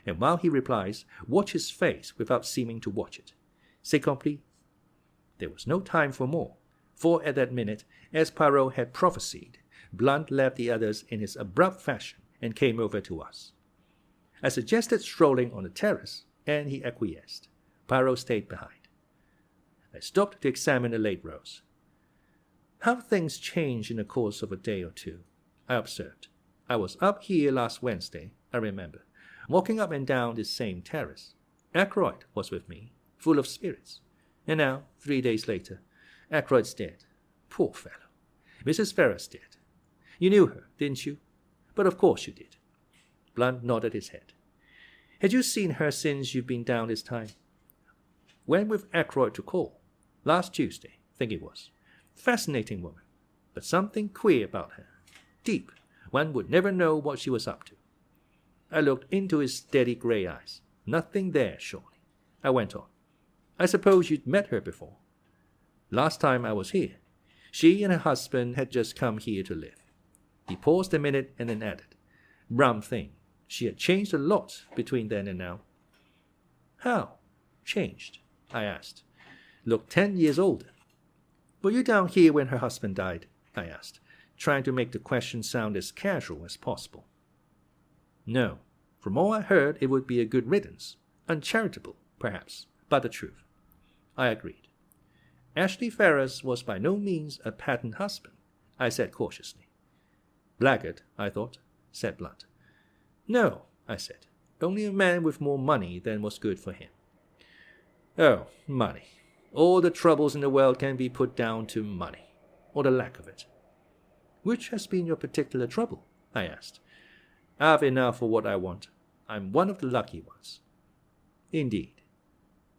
And while he replies, watch his face without seeming to watch it. C'est compris?" There was no time for more, for at that minute, as Poirot had prophesied, Blunt left the others in his abrupt fashion and came over to us. I suggested strolling on the terrace, and he acquiesced. Poirot stayed behind. I stopped to examine the late rose. "How things change in the course of a day or two," I observed. "I was up here last Wednesday, I remember, walking up and down this same terrace. Ackroyd was with me, full of spirits. And now, 3 days later, Ackroyd's dead. Poor fellow. Mrs. Ferrars dead. You knew her, didn't you? But of course you did." Blunt nodded his head. "Had you seen her since you've been down this time?" "Went with Ackroyd to call. Last Tuesday, think it was. Fascinating woman, but something queer about her. Deep. One would never know what she was up to." I looked into his steady grey eyes. "Nothing there, surely." I went on. "I suppose you'd met her before?" "Last time I was here. She and her husband had just come here to live." He paused a minute and then added, "Rum thing. She had changed a lot between then and now." "How? Changed?" I asked. "Looked 10 years older." "Were you down here when her husband died?" I asked, trying to make the question sound as casual as possible. "No. From all I heard, it would be a good riddance. Uncharitable, perhaps, but the truth." I agreed. "Ashley Ferrars was by no means a pattern husband," I said cautiously. "Blackguard, I thought," said Blunt. "No," I said. "Only a man with more money than was good for him." "Oh, money. All the troubles in the world can be put down to money, or the lack of it." "Which has been your particular trouble?" I asked. "I've enough for what I want. I'm one of the lucky ones." "Indeed."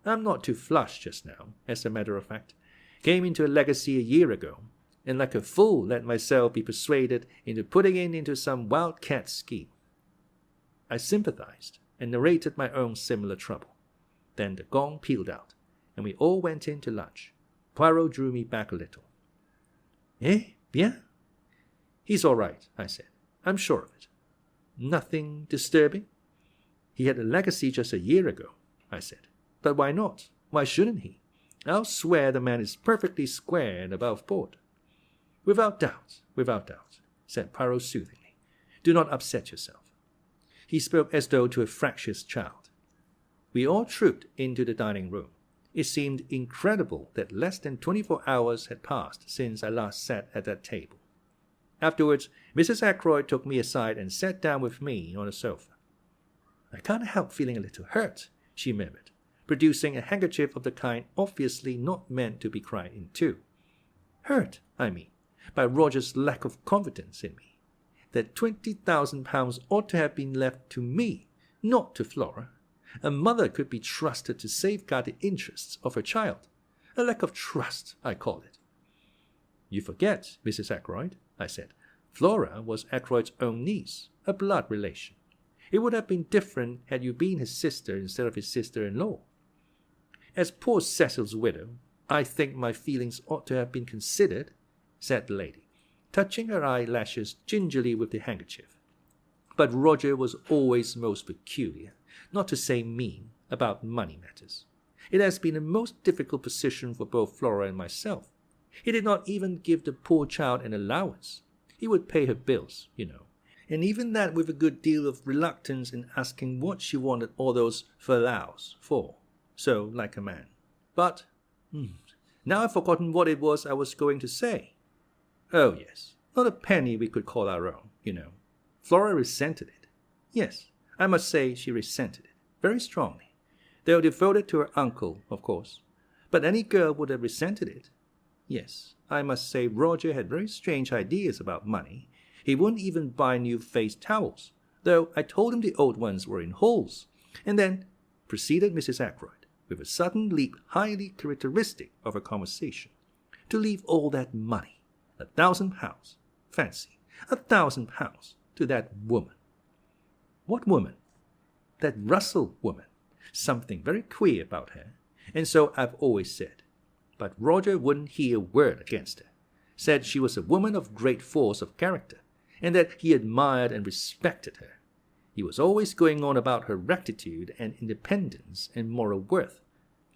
"I'm not too flush just now, as a matter of fact. Came into a legacy a year ago, and like a fool let myself be persuaded into putting it into some wildcat scheme." I sympathized and narrated my own similar trouble. Then the gong pealed out, and we all went in to lunch. Poirot drew me back a little. "Eh, bien?" "He's all right," I said. "I'm sure of it." "Nothing disturbing?" "He had a legacy just a year ago," I said. "But why not? Why shouldn't he? I'll swear the man is perfectly square and above board." Without doubt," said Poirot soothingly. "Do not upset yourself." He spoke as though to a fractious child. We all trooped into the dining room. It seemed incredible that less than 24 hours had passed since I last sat at that table. Afterwards, Mrs. Ackroyd took me aside and sat down with me on a sofa. "I can't help feeling a little hurt," she murmured, producing a handkerchief of the kind obviously not meant to be cried into. "Hurt, I mean, by Roger's lack of confidence in me. That £20,000 ought to have been left to me, not to Flora. A mother could be trusted to safeguard the interests of her child. A lack of trust, I call it." "You forget, Mrs. Ackroyd," I said. "Flora was Ackroyd's own niece, a blood relation. It would have been different had you been his sister instead of his sister-in-law." "As poor Cecil's widow, I think my feelings ought to have been considered," said the lady, touching her eyelashes gingerly with the handkerchief. "But Roger was always most peculiar, not to say mean, about money matters. It has been a most difficult position for both Flora and myself. He did not even give the poor child an allowance. He would pay her bills, you know, and even that with a good deal of reluctance in asking what she wanted all those furloughs for, so like a man. But, now I've forgotten what it was I was going to say. Oh yes, not a penny we could call our own, you know. Flora resented it. Yes, I must say she resented it, very strongly. Though devoted to her uncle, of course. But any girl would have resented it. Yes, I must say Roger had very strange ideas about money. He wouldn't even buy new face towels, though I told him the old ones were in holes. And then, proceeded Mrs. Ackroyd, with a sudden leap highly characteristic of her conversation, to leave all that money, £1,000, fancy, £1,000, to that woman. What woman? That Russell woman. Something very queer about her, and so I've always said. But Roger wouldn't hear a word against her. Said she was a woman of great force of character, and that he admired and respected her. He was always going on about her rectitude and independence and moral worth.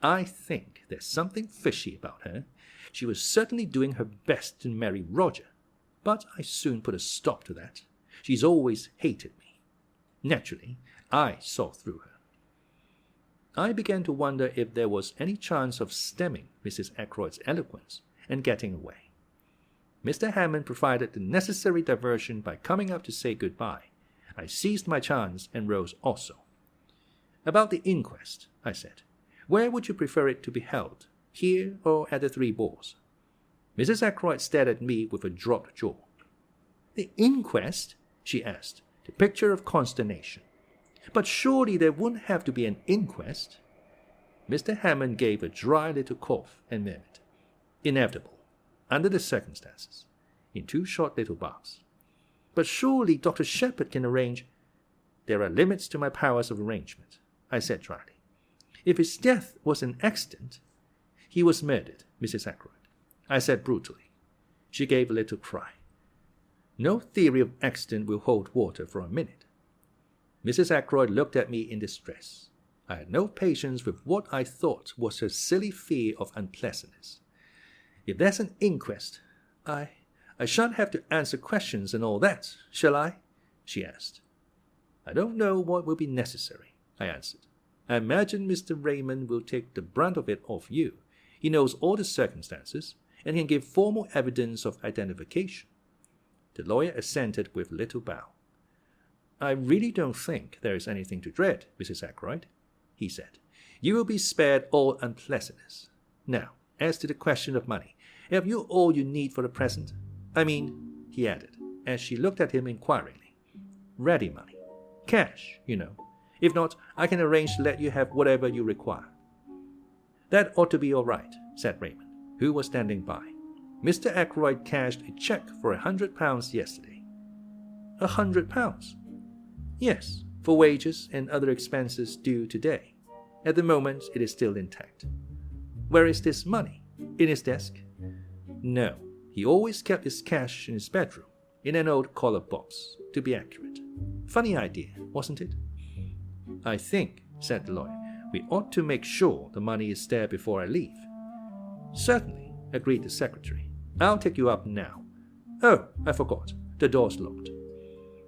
I think there's something fishy about her. She was certainly doing her best to marry Roger, but I soon put a stop to that. She's always hated me. Naturally, I saw through her. I began to wonder if there was any chance of stemming Mrs. Ackroyd's eloquence and getting away. Mr. Hammond provided the necessary diversion by coming up to say goodbye. I seized my chance and rose also. "About the inquest," I said. "Where would you prefer it to be held, here or at the Three Boars?" Mrs. Ackroyd stared at me with a dropped jaw. "The inquest?" she asked, the picture of consternation. "But surely there wouldn't have to be an inquest." Mr. Hammond gave a dry little cough and murmured, "Inevitable, under the circumstances," in two short little barks. "But surely Dr. Sheppard can arrange—" "There are limits to my powers of arrangement," I said dryly. "If his death was an accident—" "He was murdered, Mrs. Ackroyd," I said brutally. She gave a little cry. No theory of accident will hold water for a minute. Mrs. Ackroyd looked at me in distress. I had no patience with what I thought was her silly fear of unpleasantness. "If there's an inquest, I shan't have to answer questions and all that, shall I?" she asked. "I don't know what will be necessary," I answered. "I imagine Mr. Raymond will take the brunt of it off you. He knows all the circumstances, and can give formal evidence of identification." The lawyer assented with a little bow. "I really don't think there is anything to dread, Mrs. Ackroyd," he said. "You will be spared all unpleasantness. Now, as to the question of money, have you all you need for the present? I mean," he added, as she looked at him inquiringly, "ready money. Cash, you know. If not, I can arrange to let you have whatever you require." "That ought to be all right," said Raymond, who was standing by. "Mr. Ackroyd cashed a cheque for £100 yesterday." £100? "Yes, for wages and other expenses due today. At the moment, it is still intact." "Where is this money? In his desk?" "No, he always kept his cash in his bedroom, in an old collar box, to be accurate. Funny idea, wasn't it?" "I think," said the lawyer, "we ought to make sure the money is there before I leave." "Certainly," agreed the secretary. "I'll take you up now. Oh, I forgot. The door's locked."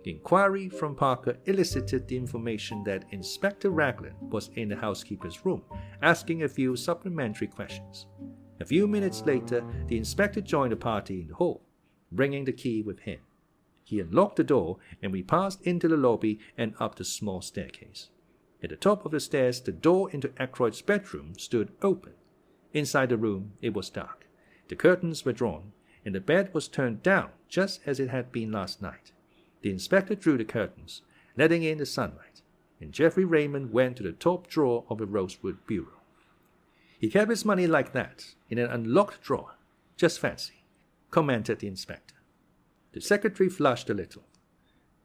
The inquiry from Parker elicited the information that Inspector Raglan was in the housekeeper's room, asking a few supplementary questions. A few minutes later, the inspector joined the party in the hall, bringing the key with him. He unlocked the door, and we passed into the lobby and up the small staircase. At the top of the stairs, the door into Ackroyd's bedroom stood open. Inside the room, it was dark. The curtains were drawn, and the bed was turned down just as it had been last night. The inspector drew the curtains, letting in the sunlight, and Geoffrey Raymond went to the top drawer of the rosewood bureau. "He kept his money like that, in an unlocked drawer. Just fancy," commented the inspector. The secretary flushed a little.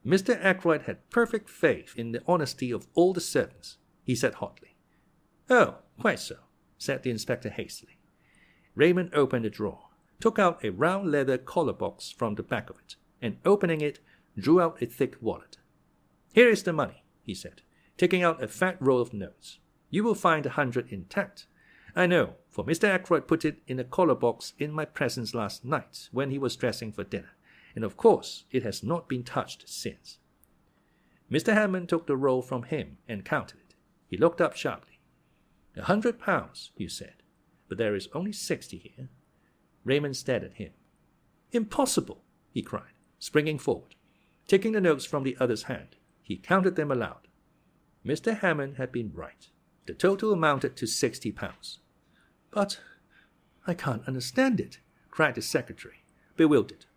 "Mr. Ackroyd had perfect faith in the honesty of all the servants," he said hotly. "Oh, quite so," said the inspector hastily. Raymond opened the drawer, took out a round leather collar box from the back of it, and opening it, drew out a thick wallet. "Here is the money," he said, taking out a fat roll of notes. "You will find 100 intact. I know, for Mr. Ackroyd put it in a collar box in my presence last night when he was dressing for dinner, and of course it has not been touched since." Mr. Hammond took the roll from him and counted it. He looked up sharply. £100, you said, but there is only 60 here." Raymond stared at him. "Impossible!" he cried, springing forward. Taking the notes from the other's hand, he counted them aloud. Mr. Hammond had been right. The total amounted to £60. "But I can't understand it," cried the secretary, bewildered.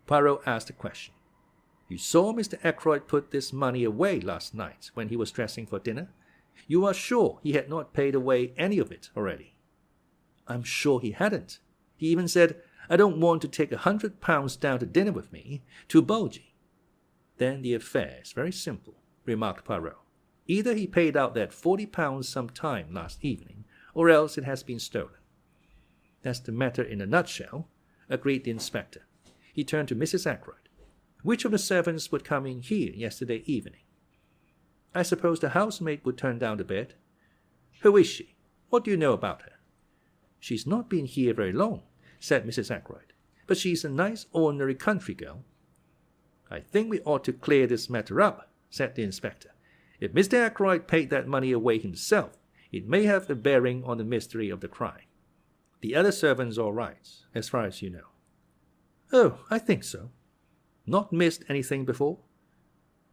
Poirot asked a question. "You saw Mr. Ackroyd put this money away last night when he was dressing for dinner? You are sure he had not paid away any of it already?" "I'm sure he hadn't. He even said, 'I don't want to take £100 down to dinner with me. Too bulgy.'" "Then the affair is very simple," remarked Poirot. "Either he paid out that £40 some time last evening, or else it has been stolen." "That's the matter in a nutshell," agreed the inspector. He turned to Mrs. Ackroyd. "Which of the servants would come in here yesterday evening?" "I suppose the housemaid would turn down the bed." "Who is she? What do you know about her?" "She's not been here very long," said Mrs. Ackroyd, "but she's a nice ordinary country girl." "I think we ought to clear this matter up," said the inspector, If Mr. Ackroyd paid that money away himself, it may have a bearing on the mystery of the crime. The other servants all right, as far as you know. Oh, I think so. Not missed anything before?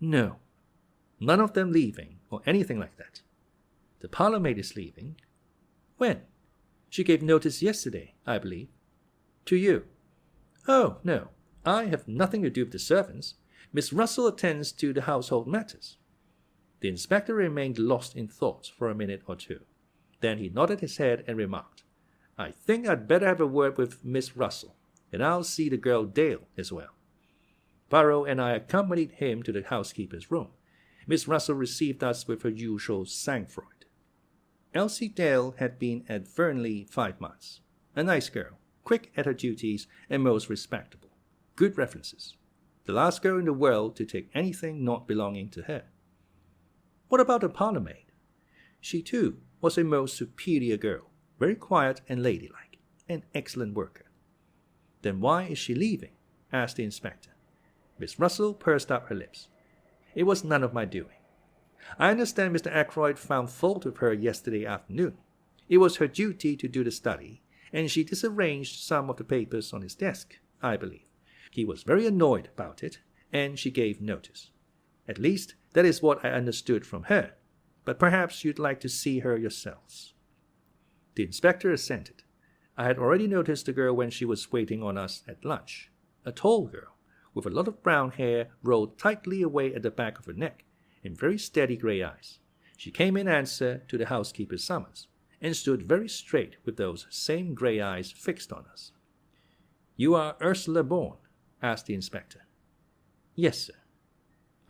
No. None of them leaving, or anything like that. The parlourmaid is leaving. When? She gave notice yesterday, I believe. To you? Oh, no. I have nothing to do with the servants. Miss Russell attends to the household matters. The inspector remained lost in thought for a minute or two. Then he nodded his head and remarked, I think I'd better have a word with Miss Russell, and I'll see the girl Dale as well. Poirot and I accompanied him to the housekeeper's room. Miss Russell received us with her usual sang-froid. Elsie Dale had been at Fernly 5 months. A nice girl, quick at her duties and most respectable. Good references. The last girl in the world to take anything not belonging to her. What about the parlourmaid? She too was a most superior girl, very quiet and ladylike, an excellent worker. Then why is she leaving? Asked the inspector. Miss Russell pursed up her lips. It was none of my doing. I understand Mr. Ackroyd found fault with her yesterday afternoon. It was her duty to do the study, and she disarranged some of the papers on his desk, I believe. He was very annoyed about it, and she gave notice. At least, that is what I understood from her, but perhaps you'd like to see her yourselves. The inspector assented. I had already noticed the girl when she was waiting on us at lunch. A tall girl, with a lot of brown hair rolled tightly away at the back of her neck, and very steady grey eyes. She came in answer to the housekeeper's summons, and stood very straight with those same grey eyes fixed on us. You are Ursula Bourne? Asked the inspector. Yes, sir.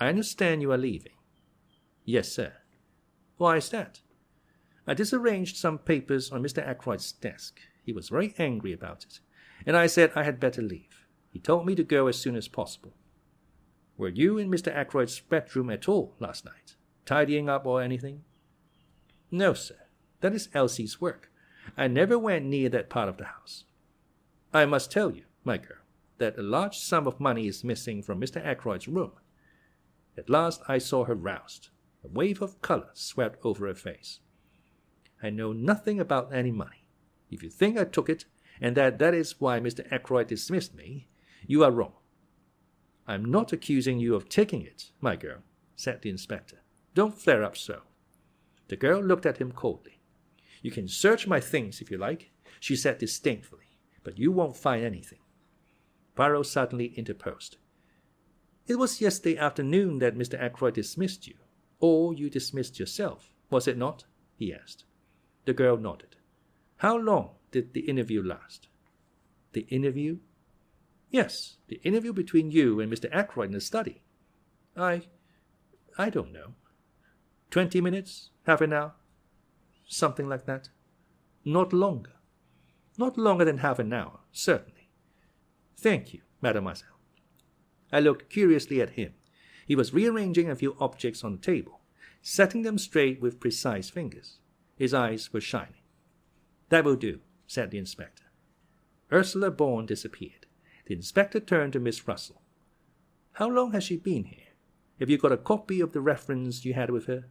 I understand you are leaving. Yes, sir. Why is that? I disarranged some papers on Mr. Ackroyd's desk. He was very angry about it, and I said I had better leave. He told me to go as soon as possible. Were you in Mr. Ackroyd's bedroom at all last night, tidying up or anything? No, sir. That is Elsie's work. I never went near that part of the house. I must tell you, my girl, that a large sum of money is missing from Mr. Ackroyd's room. At last I saw her roused. A wave of colour swept over her face. I know nothing about any money. If you think I took it, and that is why Mr. Ackroyd dismissed me, you are wrong. I am not accusing you of taking it, my girl, said the inspector. Don't flare up so. The girl looked at him coldly. You can search my things if you like, she said disdainfully, but you won't find anything. Poirot suddenly interposed. It was yesterday afternoon that Mr. Ackroyd dismissed you, or you dismissed yourself, was it not? He asked. The girl nodded. How long did the interview last? The interview? Yes, the interview between you and Mr. Ackroyd in the study. I don't know. 20 minutes? Half an hour? Something like that? Not longer. Not longer than half an hour, certainly. Thank you, mademoiselle. I looked curiously at him. He was rearranging a few objects on the table, setting them straight with precise fingers. His eyes were shining. That will do, said the inspector. Ursula Bourne disappeared. The inspector turned to Miss Russell. How long has she been here? Have you got a copy of the reference you had with her?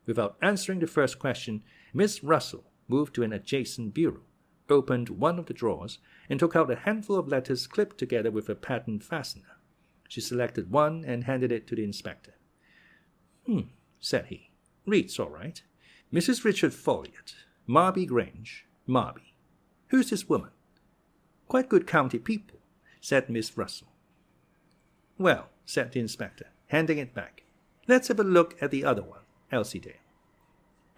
Without answering the first question, Miss Russell moved to an adjacent bureau, opened one of the drawers, and took out a handful of letters clipped together with a patent fastener. She selected one and handed it to the inspector. Said he. Reads all right. Mrs. Richard Folliot, Marby Grange, Marby. Who's this woman? Quite good county people, said Miss Russell. Well, said the inspector, handing it back. Let's have a look at the other one, Elsie Dale.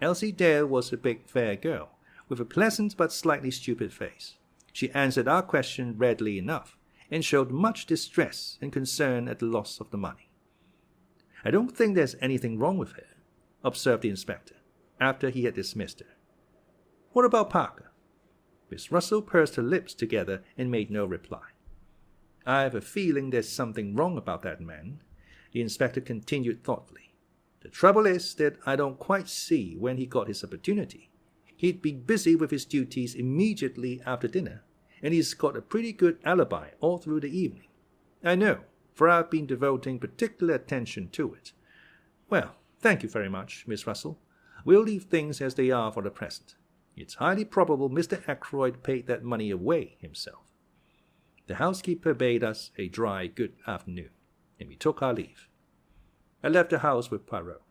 Elsie Dale was a big, fair girl, with a pleasant but slightly stupid face. She answered our question readily enough, and showed much distress and concern at the loss of the money. I don't think there's anything wrong with her, observed the inspector, after he had dismissed her. What about Parker? Miss Russell pursed her lips together and made no reply. I have a feeling there's something wrong about that man, the inspector continued thoughtfully. The trouble is that I don't quite see when he got his opportunity. He'd be busy with his duties immediately after dinner, and he's got a pretty good alibi all through the evening. I know, for I've been devoting particular attention to it. Well, Thank you very much, Miss Russell. We'll leave things as they are for the present. It's highly probable Mr. Ackroyd paid that money away himself. The housekeeper bade us a dry good afternoon, and we took our leave. I left the house with Poirot.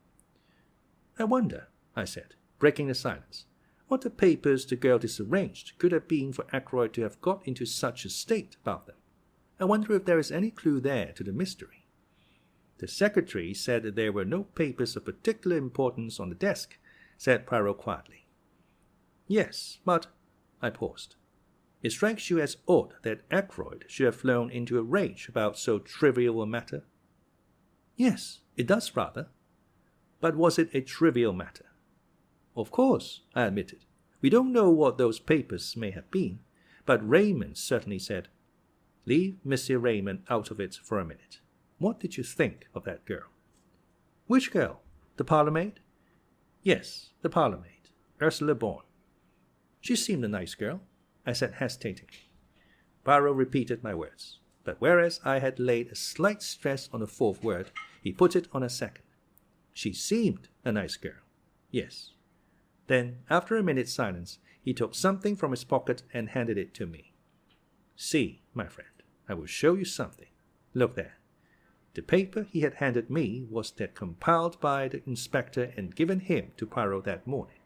I wonder, I said, breaking the silence, what the papers the girl disarranged could have been for Ackroyd to have got into such a state about them. I wonder if there is any clue there to the mystery. The secretary said that there were no papers of particular importance on the desk, said Poirot quietly. Yes, but I paused. It strikes you as odd that Ackroyd should have flown into a rage about so trivial a matter? Yes, it does rather. But was it a trivial matter? Of course, I admitted. We don't know what those papers may have been, but Raymond certainly said, "Leave Monsieur Raymond out of it for a minute. What did you think of that girl?" Which girl? The parlourmaid? Yes, the parlourmaid, Ursula Bourne. She seemed a nice girl, I said hesitatingly. Poirot repeated my words, but whereas I had laid a slight stress on the fourth word, he put it on a second. She seemed a nice girl. Yes. Then, after a minute's silence, he took something from his pocket and handed it to me. See, my friend, I will show you something. Look there. The paper he had handed me was that compiled by the inspector and given him to Poirot that morning.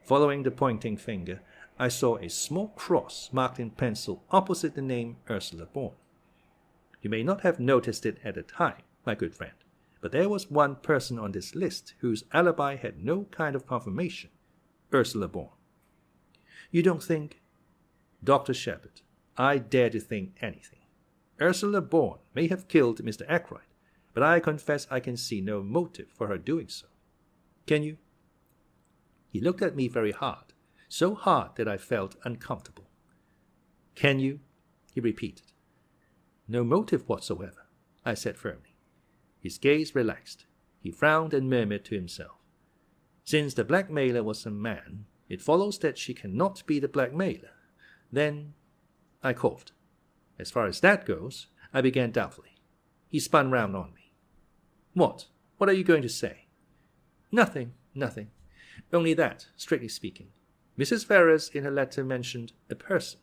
Following the pointing finger, I saw a small cross marked in pencil opposite the name Ursula Bourne. You may not have noticed it at the time, my good friend, but there was one person on this list whose alibi had no kind of confirmation. Ursula Bourne. You don't think? Dr. Sheppard, I dare to think anything. Ursula Bourne may have killed Mr. Ackroyd, but I confess I can see no motive for her doing so. Can you? He looked at me very hard, so hard that I felt uncomfortable. Can you? He repeated. No motive whatsoever, I said firmly. His gaze relaxed. He frowned and murmured to himself. Since the blackmailer was a man, it follows that she cannot be the blackmailer. Then I coughed. As far as that goes, I began doubtfully. He spun round on me. What? What are you going to say? Nothing. Only that, strictly speaking. Mrs. Ferrars in her letter mentioned a person.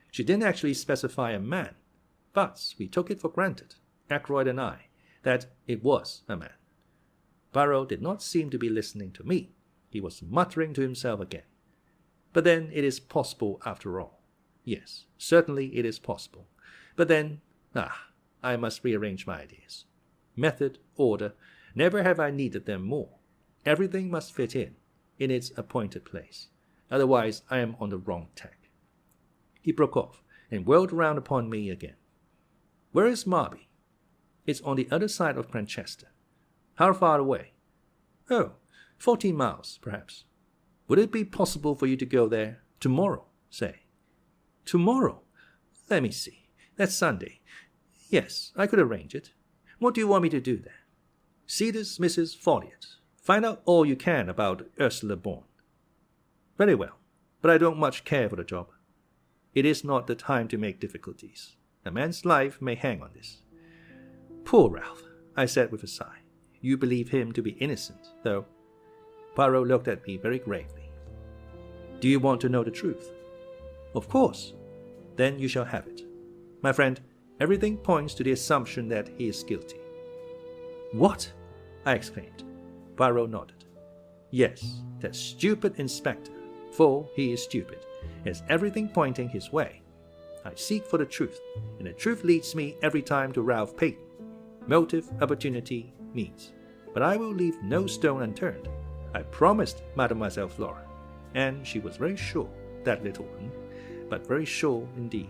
She didn't actually specify a man, but we took it for granted, Ackroyd and I, that it was a man. Poirot did not seem to be listening to me. He was muttering to himself again. But then it is possible after all. Yes, certainly it is possible. But then, I must rearrange my ideas. Method, order, never have I needed them more. Everything must fit in its appointed place. Otherwise I am on the wrong tack. He broke off and whirled round upon me again. Where is Marby? It's on the other side of Grantchester. How far away? Oh, 14 miles, perhaps. Would it be possible for you to go there tomorrow, say? Tomorrow? Let me see. That's Sunday. Yes, I could arrange it. What do you want me to do there? See this Mrs. Folliot. Find out all you can about Ursula Bourne. Very well, but I don't much care for the job. It is not the time to make difficulties. A man's life may hang on this. Poor Ralph, I said with a sigh. You believe him to be innocent, though. Poirot looked at me very gravely. Do you want to know the truth? Of course. Then you shall have it. My friend, everything points to the assumption that he is guilty. What? I exclaimed. Poirot nodded. Yes, that stupid inspector, for he is stupid, has everything pointing his way. I seek for the truth, and the truth leads me every time to Ralph Peyton. Motive, opportunity, means. But I will leave no stone unturned. I promised Mademoiselle Flora, and she was very sure, that little one, but very sure indeed.